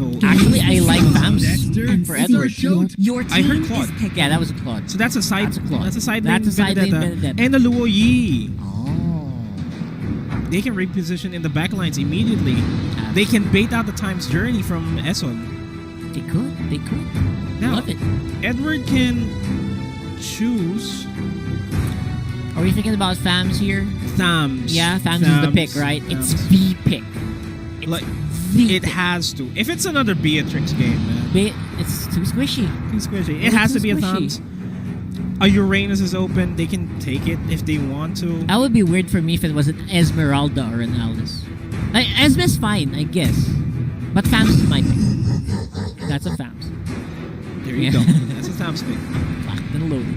potential. Actually, I like Fams for Edward. I heard Claude. Yeah, that was a Claude. So that's a side. That's a Claude. That's a side That's lane a side lane Benedetta. Benedetta. And the Luo Yi. Oh. They can reposition in the backlines immediately. They can bait out the Time's Journey from Eson. They could. They could. Now, Love it. Edward can choose. Are we thinking about Fams here? Thams. Yeah, Fams is the pick, right? It's the pick. It's Like, the it pick. has to. If it's another Beatrix game, man. It's too squishy. Too squishy. It It's has too to be a squishy. Thams. A Uranus is open. They can take it if they want to. That would be weird for me if it was an Esmeralda or an Alice. Like, Esme's fine, I guess. But Fams is my pick. That's a Fams. There you go. That's a Thams pick. Locked and loaded.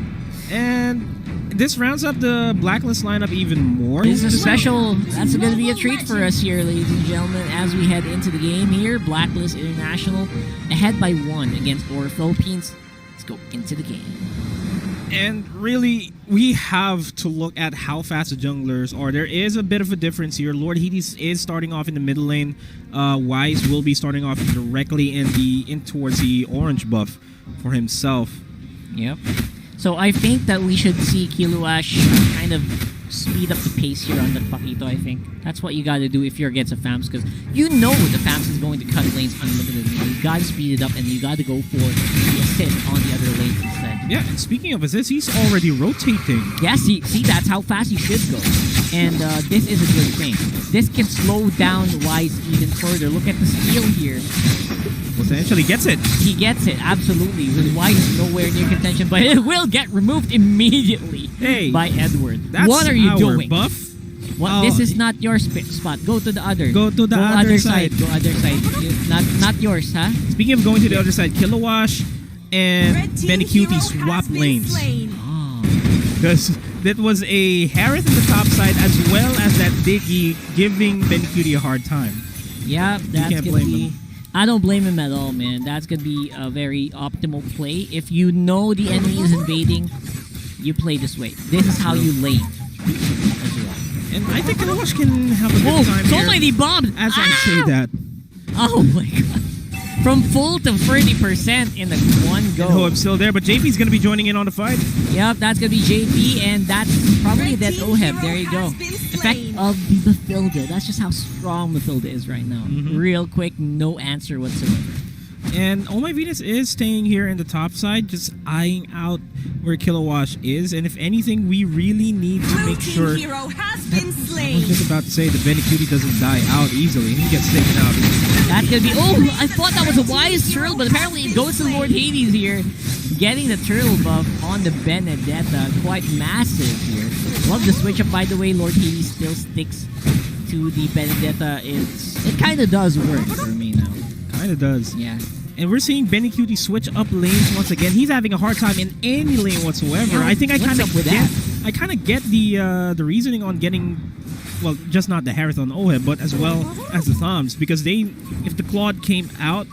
And this rounds up the Blacklist lineup even more. This is a special. That's going to be a treat for us here, ladies and gentlemen, as we head into the game here. Blacklist International ahead by 1 against Aura Philippines. Let's go into the game. And really, we have to look at how fast the junglers are. There is a bit of a difference here. Lord Hades is starting off in the middle lane. Wise will be starting off directly in towards the orange buff for himself. Yep. So I think that we should see Kiluash kind of speed up the pace here on the Paquito, I think. That's what you gotta do if you're against a Fams, because you know the Fams is going to cut lanes unlimitedly. You gotta speed it up and you gotta go for the assist on the other lanes instead. Yeah, and speaking of assist, he's already rotating. Yeah, see, that's how fast you should go. And this is a good thing. This can slow down Wise even further. Look at the steal here. Potentially gets it. He gets it, absolutely. With Wise is nowhere near contention, but it will get removed immediately by Edward. That's what are you our doing? Buff. What? This is not your spot. Go to the other. Go to the other side. Go other side. Not yours, huh? Speaking of going to the other side, Kilowash and Benecutie swap lanes. Because that was a Harith in the top side as well as that Diggy giving Benecutie a hard time. Yeah, that's can't blame him. I don't blame him at all, man. That's gonna be a very optimal play. If you know the enemy is invading, you play this way. This is how you lane as well. And I think Kilowash can have a good time so here. many bombs! As I say that. Oh my god. From full to 30% in the one go. Oh, I'm still there, but JP's going to be joining in on the fight. Yep, that's going to be JP, and that's probably that Oheb. There you go. Effect of the Mathilda. That's just how strong Mathilda is right now. Real quick, no answer whatsoever. And Oh My Venus is staying here in the top side, just eyeing out where Kilowash is. And if anything, we really need to make sure. Hero has been slain. I was just about to say the Benecutie doesn't die out easily, and he gets taken out. That's gonna be. Oh, I thought that was a Wise turtle, but apparently it goes to Lord Hades here, getting the turtle buff on the Benedetta. Quite massive here. Love the switch up, by the way. Lord Hades still sticks to the Benedetta. It kind of does work for me now. Kind of does. Yeah. And we're seeing Benecutie switch up lanes once again. He's having a hard time in any lane whatsoever. Yeah, I think I what's kind up of with get. that? I kind of get the reasoning on getting, well, just not the Harith on Oheb, but as well as the Thoms, because if the Claude came out,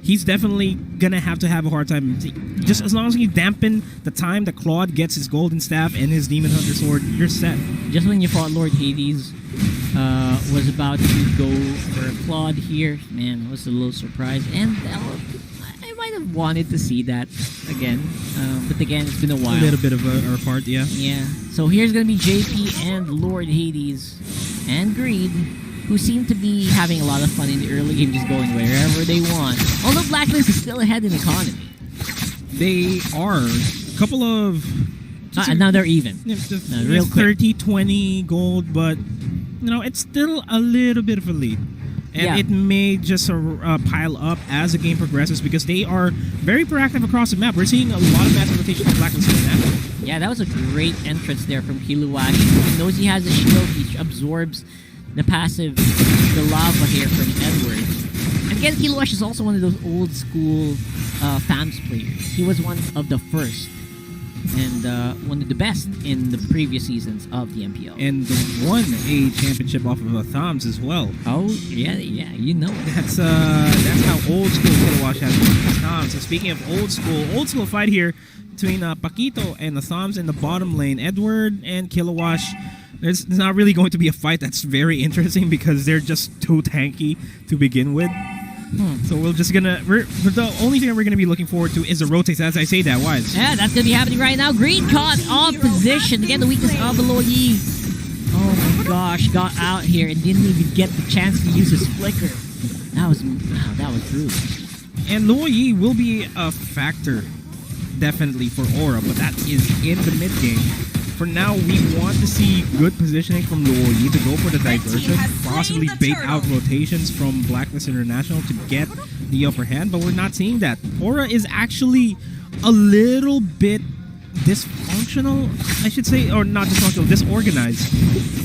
he's definitely gonna have to have a hard time. Just as long as you dampen the time that Claude gets his golden staff and his demon hunter sword, you're set. Just when you thought Lord Hades was about to go for a Claude here, man, I was a little surprised. And I might have wanted to see that again. But again, it's been a while. A little bit of a part, yeah. Yeah. So here's going to be JP and Lord Hades and Greed, who seem to be having a lot of fun in the early game, just going wherever they want. Although Blacklist is still ahead in economy. They are a couple of... now they're even. Real quick. 30, 20 gold, but it's still a little bit of a lead. And it may just pile up as the game progresses because they are very proactive across the map. We're seeing a lot of massive rotation on Blacklist right now. Yeah, that was a great entrance there from Kiluash. He knows he has a shield. He absorbs the passive, the lava here from Edward. And again, Kiluash is also one of those old school FAMS players. He was one of the first and one of the best in the previous seasons of the MPL. And won a championship off of Thoms as well. Oh, yeah, you know it. That's how old school Kilowash has been Thoms. So speaking of old school fight here between Paquito and the Thoms in the bottom lane. Edward and Kilowash. There's not really going to be a fight that's very interesting because they're just too tanky to begin with. So we're just gonna. The only thing that we're gonna be looking forward to is the rotates. As I say that, Wise. Yeah, that's gonna be happening right now. Green caught off position. Again, the weakness of Aloyi. Oh my gosh, got out here and didn't even get the chance to use his flicker. That was rude. And Luo Yi will be a factor, definitely, for Aura, but that is in the mid game. For now, we want to see good positioning from Luo Yi to go for the diversion, possibly bait out rotations from Blacklist International to get the upper hand, but we're not seeing that. Aura is actually a little bit dysfunctional, I should say, or not dysfunctional, disorganized.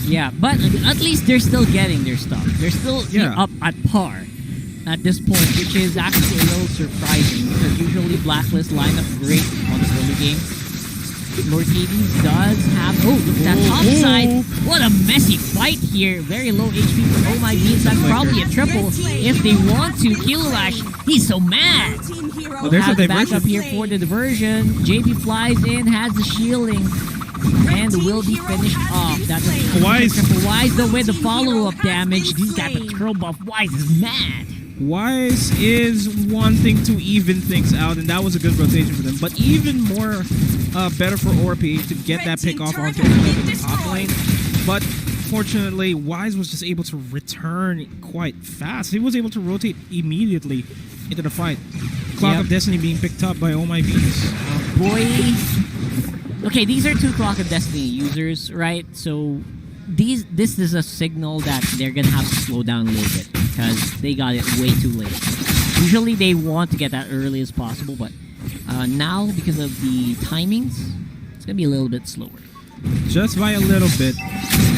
Yeah, but at least they're still getting their stuff. They're still up at par at this point, which is actually a little surprising because usually Blacklist line up great on the early game. Lord Hades does have... Oh, look at that top side. What a messy fight here. Very low HP for Oh My Beans. That's probably a triple if they want to. Kilolash, he's so mad. Well, there's a back up here for the diversion. JB flies in, has the shielding, and will be finished off. That's a Wise. Wise though with the follow-up damage. He's got the turtle buff. Wise is mad. Wise is wanting to even things out, and that was a good rotation for them. But even more better for ORP to get that pick off onto the top lane. But fortunately, Wise was just able to return quite fast. He was able to rotate immediately into the fight. Clock of Destiny being picked up by Oh My Beans. Boy. Okay, these are two Clock of Destiny users, right? So this is a signal that they're gonna have to slow down a little bit because they got it way too late. Usually they want to get that early as possible, but now because of the timings, it's gonna be a little bit slower. Just by a little bit.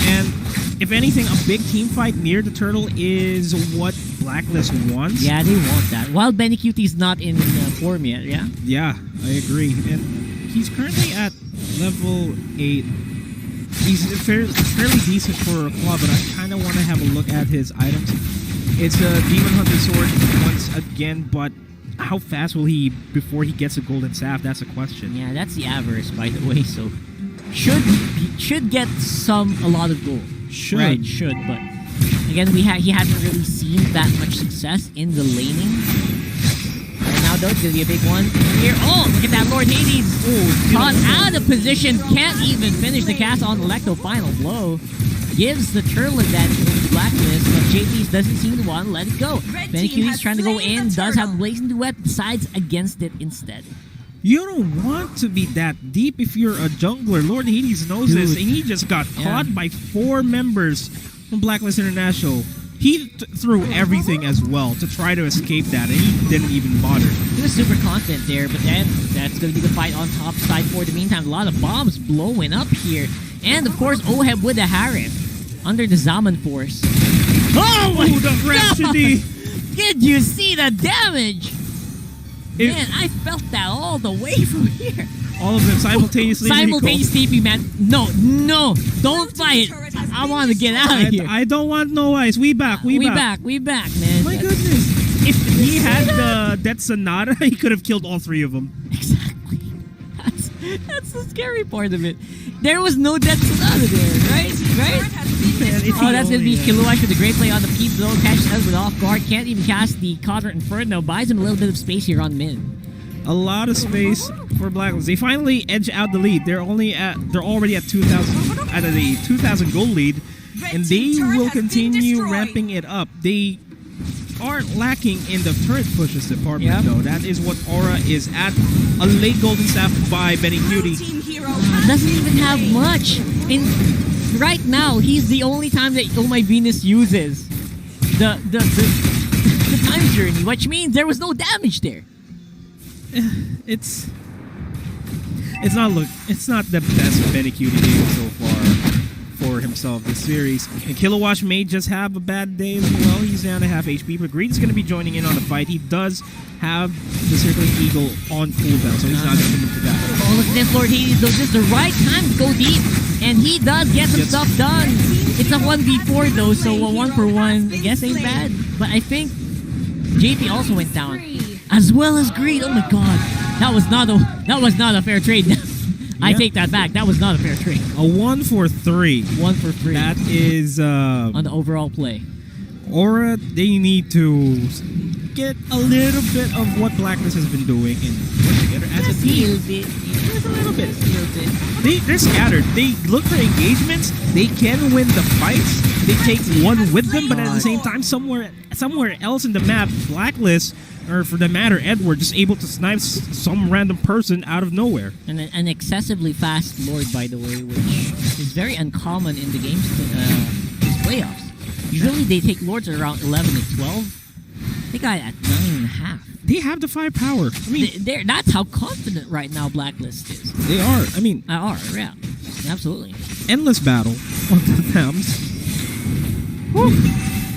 And if anything, a big team fight near the turtle is what Blacklist wants. Yeah, they want that. While Benny Cutie's not in form yet, yeah? Yeah, I agree. And he's currently at level 8. He's fairly decent for a claw, but I kind of want to have a look at his items. It's a Demon Hunter sword once again, but how fast will he before he gets a golden staff? That's a question. Yeah, that's the avarice, by the way. So should get a lot of gold. Should. Right, should, but again, he hasn't really seen that much success in the laning. Right now, though, it's gonna be a big one here. Oh, look at that, Lord Hades! Caught out of position, can't even finish the cast on Electo. Final blow gives the turtle advantage over the Blacklist, but JP doesn't seem to want to let it go. Benny Cutie's trying to go in, does have Blazing Duet, decides against it instead. You don't want to be that deep if you're a jungler. Lord Hades knows this, and he just got caught by 4 members from Blacklist International. He threw everything as well to try to escape that, and he didn't even bother. He was super confident there, but then that's going to be the fight on top side for the meantime. A lot of bombs blowing up here. And, of course, Oheb with the Harif under the Zaman Force. Oh, my the Rhapsody! Did you see the damage? Man, I felt that all the way from here. All of them simultaneously. Simultaneous TP, man. No, don't fight. I want to get out of here. I don't want no ice. We back, man. My goodness. If he had the Death Sonata, he could have killed all 3 of them. Exactly. That's the scary part of it. There was no Death Sonata there, right? Oh, that's going to be Killuash with a great play on the peep though. Catches us with off guard. Can't even cast the Convert Inferno. Buys him a little bit of space here on mid. A lot of space for Blacklist. They finally edge out the lead. They're already at 2,000 out of the 2,000 gold lead, and they will continue ramping it up. They aren't lacking in the turret pushes department though. That is what Aura is at. A late golden staff by Benny Cutie. Doesn't even have much. Right now, he's the only time that Oh My Venus uses the time journey, which means there was no damage there. It's not the best Benny Cutie game so far for himself this series. And Killuash may just have a bad day as well. He's down to half HP, but Green's going to be joining in on the fight. He does have the Circling Eagle on cooldown, so he's not going to move to that. Oh, look at this, Lord Hades. This is the right time to go deep, and he does get some stuff done. It's a 1v4 though, so a 1-for-1 I guess ain't bad. But I think JP also went down, as well as Green. Oh my god, that was not a fair trade. I take that back. That was not a fair trade. A 1-for-3. 1-for-3. That is on the overall play. Aura, they need to get a little bit of what Blacklist has been doing in together as a team. Just a little bit. They're scattered. They look for engagements. They can win the fights. They take one with them, but at the same time, somewhere else in the map, Blacklist, or for the matter, Edward, just able to snipe some random person out of nowhere. And an excessively fast Lord, by the way, which is very uncommon in the game's playoffs. Usually they take Lords at around 11 to 12. They got it at 9.5. They have the firepower. I mean, that's how confident right now Blacklist is. They are. I mean, yeah, absolutely. Endless battle on the Thams.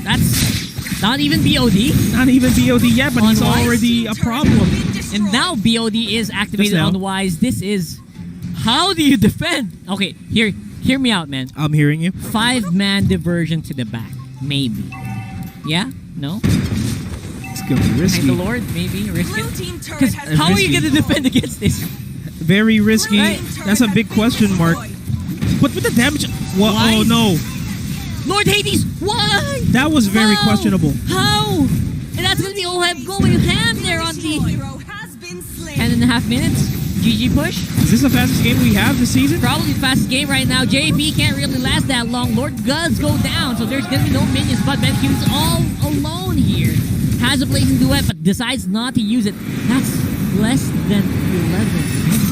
That's not even BOD. Not even BOD yet, but he's Wise. already a problem. And now BOD is activated on the Wise. This is... How do you defend? Okay, hear me out, man. I'm hearing you. 5-man diversion to the back. Maybe. Yeah? No? It's gonna be risky. And the Lord, maybe. Risk it. Because how are you risky. going to defend against this? Very risky. Right. That's a big question mark. But with the damage... Well, oh no. Lord Hades, why? That was very questionable. How? And that's going to be Oheb going ham there on the 10.5 minutes. GG push. Is this the fastest game we have this season? Probably the fastest game right now. JP can't really last that long. Lord does go down, so there's going to be no minions. But BenQ's all alone here. Has a blazing duet, but decides not to use it. That's less than 11 minutes.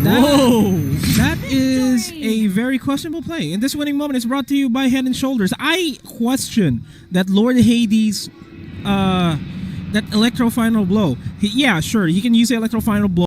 Whoa! That is a very questionable play. And this winning moment is brought to you by Head and Shoulders. I question that Lord Hades, that Electro Final Blow. Yeah, sure, he can use the Electro Final Blow.